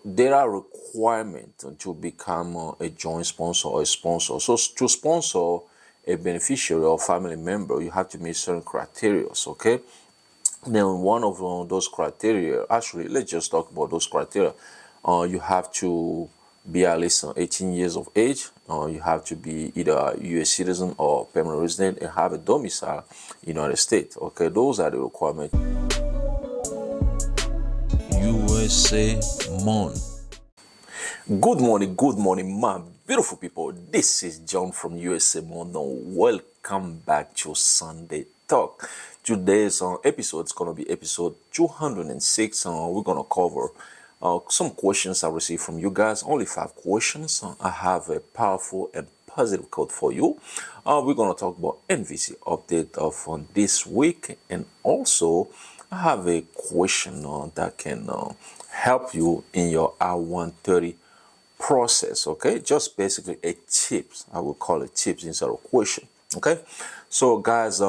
there are requirements to become a joint sponsor or a sponsor. So to sponsor a beneficiary or family member, you have to meet certain criteria, okay? Now, one of those criteria, actually, let's just talk about those criteria. You have to be at least 18 years of age. You have to be either a U.S. citizen or permanent resident and have a domicile in the United States. Okay, those are the requirements. USA Mon. Good morning, my beautiful people. This is John from USA Mon. Welcome back to Sunday Talk. Today's episode is going to be episode 206. We're going to cover some questions I received from you guys. Only 5 questions. I have a powerful and positive code for you. We're going to talk about NVC update of this week, and also I have a question that can help you in your I-130 process. Okay, just basically a tips. I will call it tips instead of question. Okay, so guys,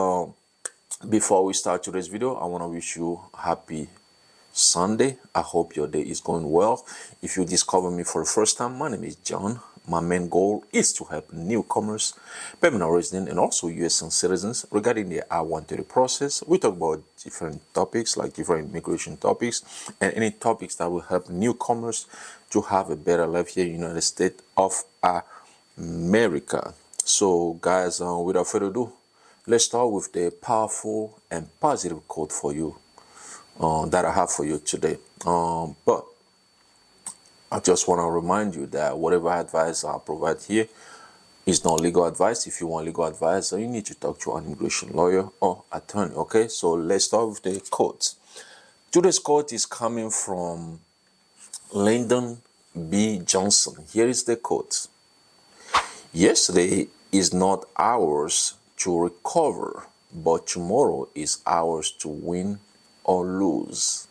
before we start today's video, I want to wish you happy Sunday. I hope your day is going well. If you discover me for the first time, my name is John. My main goal is to help newcomers, permanent residents, and also U.S. citizens regarding the I-130 process. We talk about different topics, like different immigration topics, and any topics that will help newcomers to have a better life here in the United States of America. So, guys, without further ado, let's start with the powerful and positive quote for you that I have for you today. But I just want to remind you that whatever advice I provide here is not legal advice. If you want legal advice, you need to talk to an immigration lawyer or attorney. Okay, so let's start with the quotes. Today's quote is coming from Lyndon B. Johnson. Here is the quote. Yesterday is not ours to recover, but tomorrow is ours to win or lose.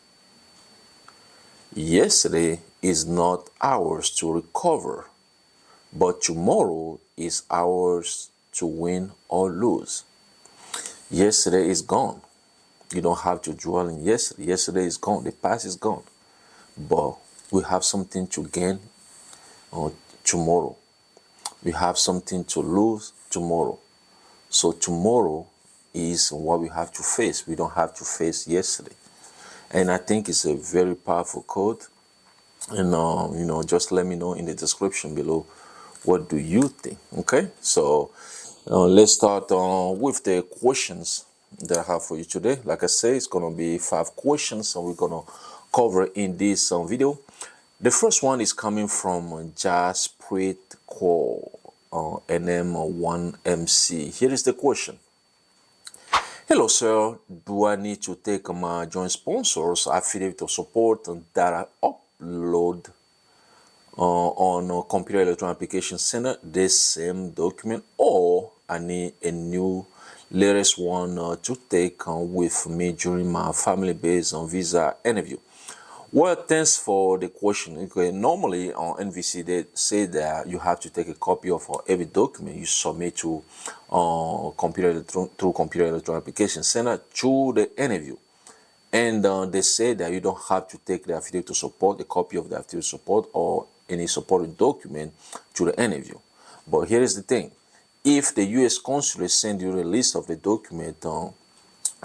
Yesterday is not ours to recover, but tomorrow is ours to win or lose. Yesterday is gone. You don't have to dwell in yesterday. Yesterday is gone. The past is gone. But we have something to gain tomorrow. We have something to lose tomorrow. So tomorrow is what we have to face. We don't have to face yesterday. And I think it's a very powerful quote. And, just let me know in the description below, what do you think? Okay, so let's start with the questions that I have for you today. Like I say, it's going to be 5 questions and we're going to cover in this video. The first one is coming from Jasprit Kaur, NM1MC. Here is the question. Hello, sir. Do I need to take my joint sponsors affidavit of support that I upload on Computer Electronic Application Center, this same document, or I need a new latest one to take with me during my family-based visa interview? Well, thanks for the question. Okay, normally on NVC, they say that you have to take a copy of every document you submit to through Computer Electronic Application Center to the interview. And they say that you don't have to take the affidavit to support, a copy of the affidavit to support, or any supporting document to the interview. But here is the thing. If the U.S. consulate send you a list of the document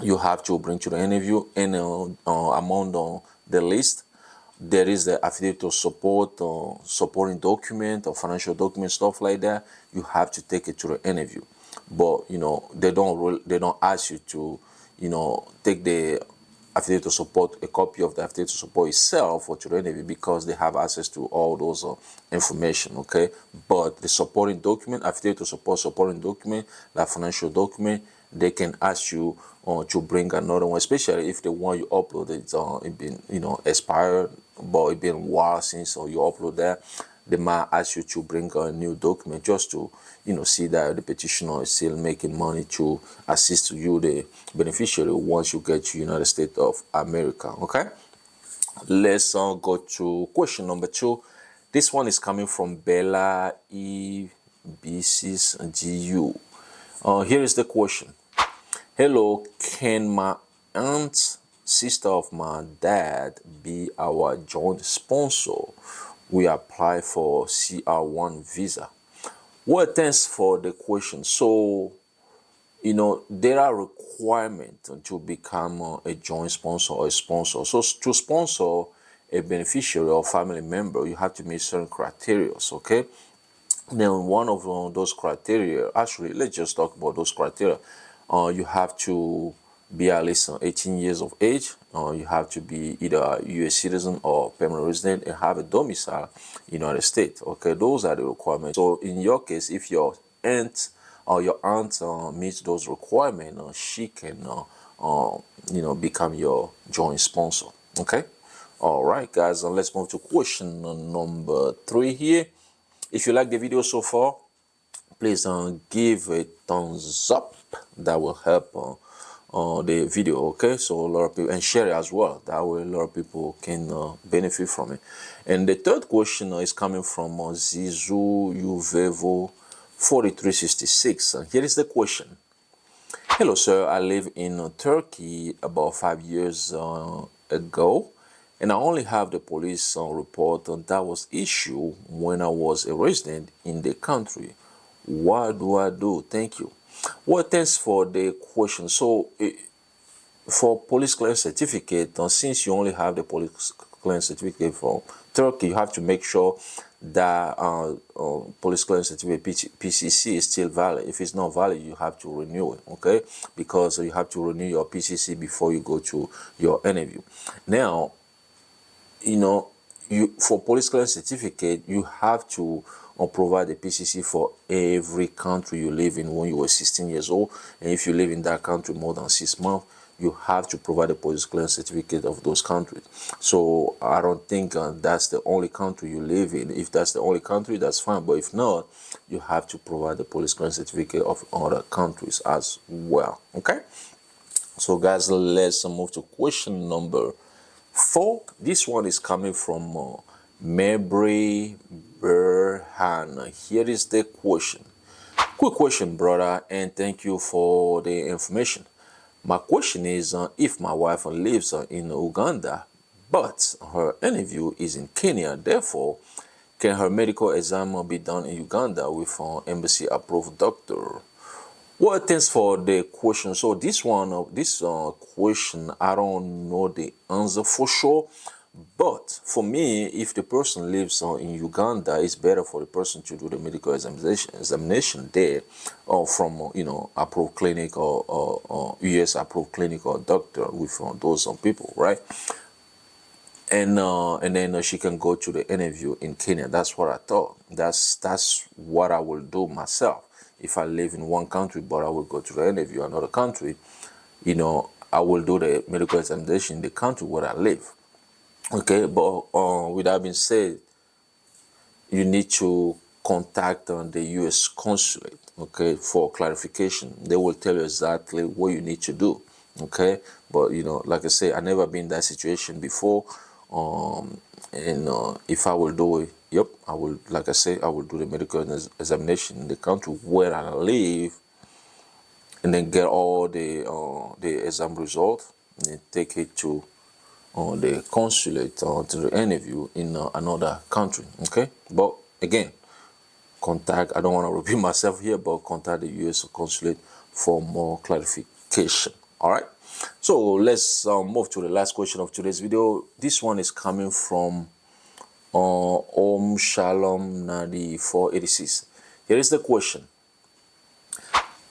you have to bring to the interview, and among the list, there is the affidavit of support, supporting document or financial document, stuff like that. You have to take it to the interview. But they don't ask you to take the affidavit to support, a copy of the affidavit to support itself or to the interview, because they have access to all those information. Okay, but the supporting document, affidavit to support, supporting document, like financial document, they can ask you to bring another one, especially if the one you uploaded it been expired, but it been a while since you upload that. They might ask you to bring a new document just to see that the petitioner is still making money to assist you, the beneficiary, once you get to United States of America. Okay, let's go to question number 2. This one is coming from Bella EBCGU. Here is the question. Hello, can my aunt sister of my dad be our joint sponsor. We apply for CR1 visa. Well, thanks for the question. So, there are requirements to become a joint sponsor or a sponsor. So, to sponsor a beneficiary or family member, you have to meet certain criteria, okay? Then one of those criteria, actually, let's just talk about those criteria. You have to be at least 18 years of age. You have to be either a U.S. citizen or permanent resident and have a domicile in the United States. Okay, those are the requirements. So in your case, if your aunt or your aunt meets those requirements, she can, become your joint sponsor. Okay. All right, guys, let's move to question number 3 here. If you like the video so far, please give a thumbs up. That will help the video, okay? So a lot of people, and share it as well. That way a lot of people can benefit from it. And the third question is coming from Zizu Uvevo 4366. Here is the question. Hello, sir. I live in Turkey about 5 years ago, and I only have the police report that was issued when I was a resident in the country. What do I do? Thank you. Well, thanks for the question. So, for police clearance certificate, since you only have the police clearance certificate from Turkey, you have to make sure that police clearance certificate PCC is still valid. If it's not valid, you have to renew it, okay? Because you have to renew your PCC before you go to your interview. Now, for police clearance certificate, you have to provide a PCC for every country you live in when you were 16 years old. And if you live in that country more than 6 months, you have to provide a police clearance certificate of those countries. So I don't think that's the only country you live in. If that's the only country, that's fine. But if not, you have to provide the police clearance certificate of other countries as well. Okay? So guys, let's move to question number 4. This one is coming from Mabry Berhan. Here is the question. Quick question, brother, and thank you for the information. My question is, if my wife lives in Uganda, but her interview is in Kenya, therefore, can her medical exam be done in Uganda with an embassy approved doctor? Well, thanks for the question. So this question, I don't know the answer for sure. But for me, if the person lives in Uganda, it's better for the person to do the medical examination there, or from approved clinic or US approved clinic or doctor with those people, right? And then she can go to the interview in Kenya. That's what I thought. That's what I will do myself. If I live in one country, but I will go to the interview in another country, I will do the medical examination in the country where I live. Okay, but with that being said, you need to contact the U.S. consulate, okay, for clarification. They will tell you exactly what you need to do, okay? But, like I say, I never been in that situation before, and if I will do it, yep, I will, like I say, I will do the medical examination in the country where I live, and then get all the exam results, and then take it to the consulate to the interview in another country, okay? But again, I don't want to repeat myself here, but contact the U.S. consulate for more clarification. All right, so let's move to the last question of today's video. This one is coming from Om Shalom Nadi 486. Here is the question.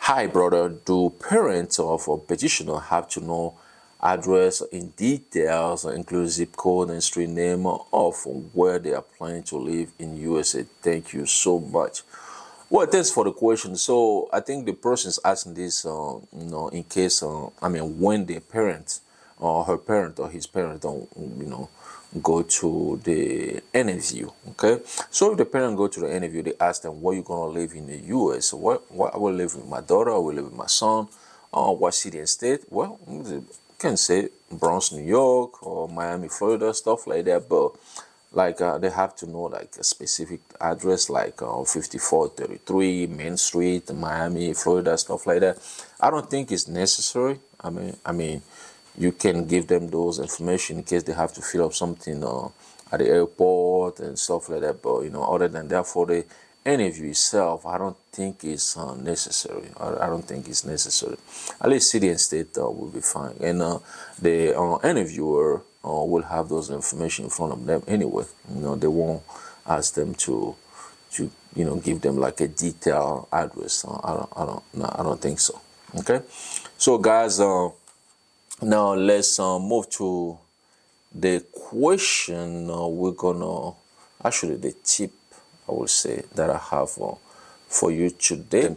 Hi, brother. Do parents of a petitioner have to know address in details, include zip code and street name of where they are planning to live in USA? Thank you so much. Well, thanks for the question. So I think the person is asking this, in case, when their parents or her parent or his parent don't, go to the interview. Okay, so if the parent go to the interview, they ask them, where you gonna live in the US? What I will live with my daughter, I will live with my son, what city and state? Well, can say Bronx, New York, or Miami, Florida, stuff like that. But they have to know like a specific address, like 5433 Main Street, Miami, Florida, stuff like that. I don't think it's necessary. I mean, you can give them those information in case they have to fill up something at the airport and stuff like that. But other than that, for the interview itself, I don't think it's necessary. I don't think it's necessary. At least city and state will be fine, and the interviewer will have those information in front of them anyway. They won't ask them to give them like a detailed address. I don't think so. Okay, so guys, now let's move to the question. We're gonna actually the tip, I will say, that I have for you today.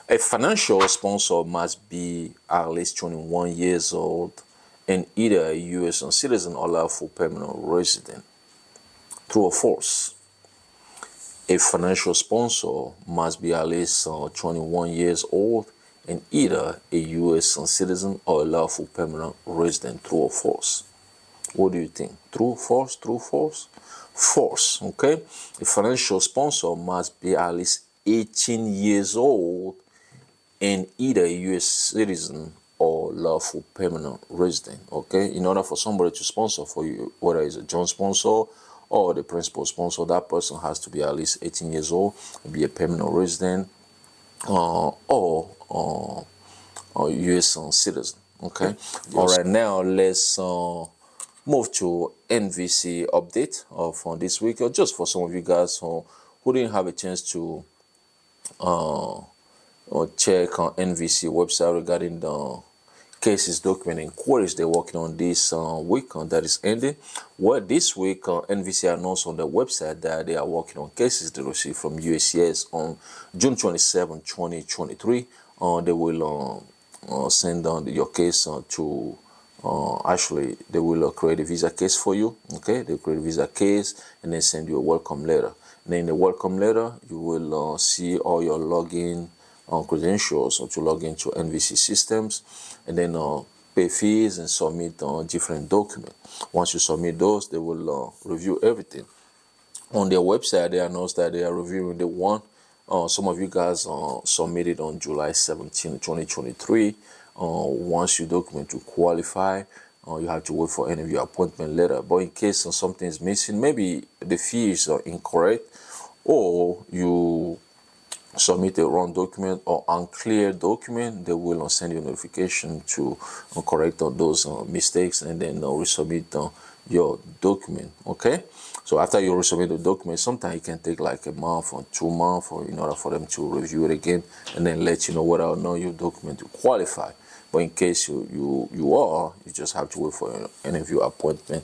A financial sponsor must be at least 21 years old and either a U.S. citizen or lawful permanent resident. True or false? A financial sponsor must be at least 21 years old and either a U.S. citizen or a lawful permanent resident. True or false? What do you think? True, false, true, false? False, okay? A financial sponsor must be at least 18 years old and either a U.S. citizen or lawful permanent resident, okay? In order for somebody to sponsor for you, whether it's a joint sponsor or the principal sponsor, that person has to be at least 18 years old, be a permanent resident, or U.S. citizen, okay? Yes. All right, now let's move to NVC update for this week, or just for some of you guys who didn't have a chance to check on NVC website regarding the cases, document, and queries they're working on this week that is ending. Well, this week NVC announced on the website that they are working on cases they received from USCIS on June 27, 2023. They will send your case to actually they will create a visa case for you. Okay, they create a visa case and then send you a welcome letter. And then in the welcome letter you will see all your login credentials to log into NVC systems, and then pay fees and submit different documents. Once you submit those, they will review everything. On their website, they announced that they are reviewing the one some of you guys submitted on July 17, 2023. Once your document to qualify, you have to wait for interview appointment letter. But in case something is missing, maybe the fees are incorrect, or you submit a wrong document or unclear document, they will send you a notification to correct those mistakes and then resubmit your document. Okay, so after you resubmit the document, sometimes it can take like a month or 2 months in order for them to review it again and then let you know whether or not your document will qualify. But in case you just have to wait for an interview appointment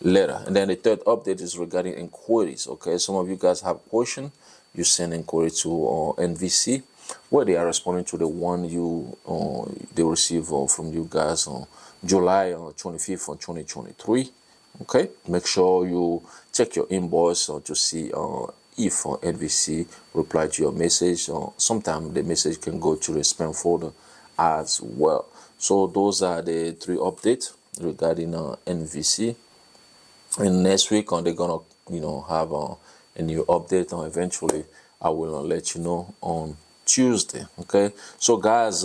letter. And then the third update is regarding inquiries. Okay, some of you guys have questions. You send inquiry to NVC, where they are responding to the one they receive from you guys on July 25th of 2023. Okay, make sure you check your inbox to see if NVC replied to your message. Sometimes the message can go to the spam folder as well. So those are the 3 updates regarding NVC. And next week they're gonna have a new update, and eventually I will let you know on Tuesday. Okay, so guys,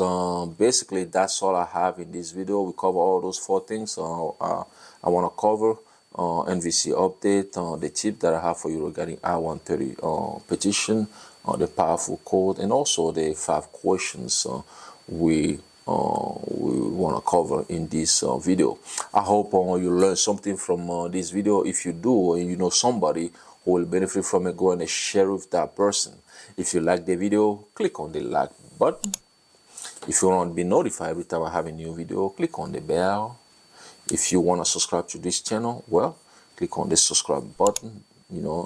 basically that's all I have in this video. We cover all those 4 things I want to cover. NVC update, the tip that I have for you regarding I-130 petition, the powerful code, and also the 5 questions we want to cover in this video. I hope you learned something from this video. If you do, and you know somebody who will benefit from it, go and share with that person. If you like the video, click on the like button. If you want to be notified every time I have a new video, click on the bell. If you want to subscribe to this channel, well, click on the subscribe button.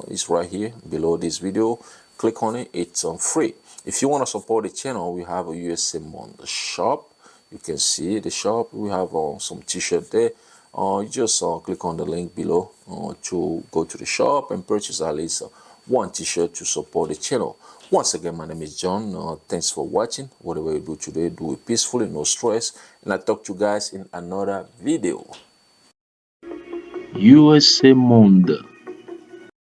It's right here below this video. Click on it. It's free. If you want to support the channel, we have a USA Monde shop. You can see the shop. We have some t-shirt there. You just click on the link below to go to the shop and purchase at least 1 t-shirt to support the channel. Once again, my name is John. Thanks for watching. Whatever you do today, do it peacefully, no stress. And I'll talk to you guys in another video. USA Monde.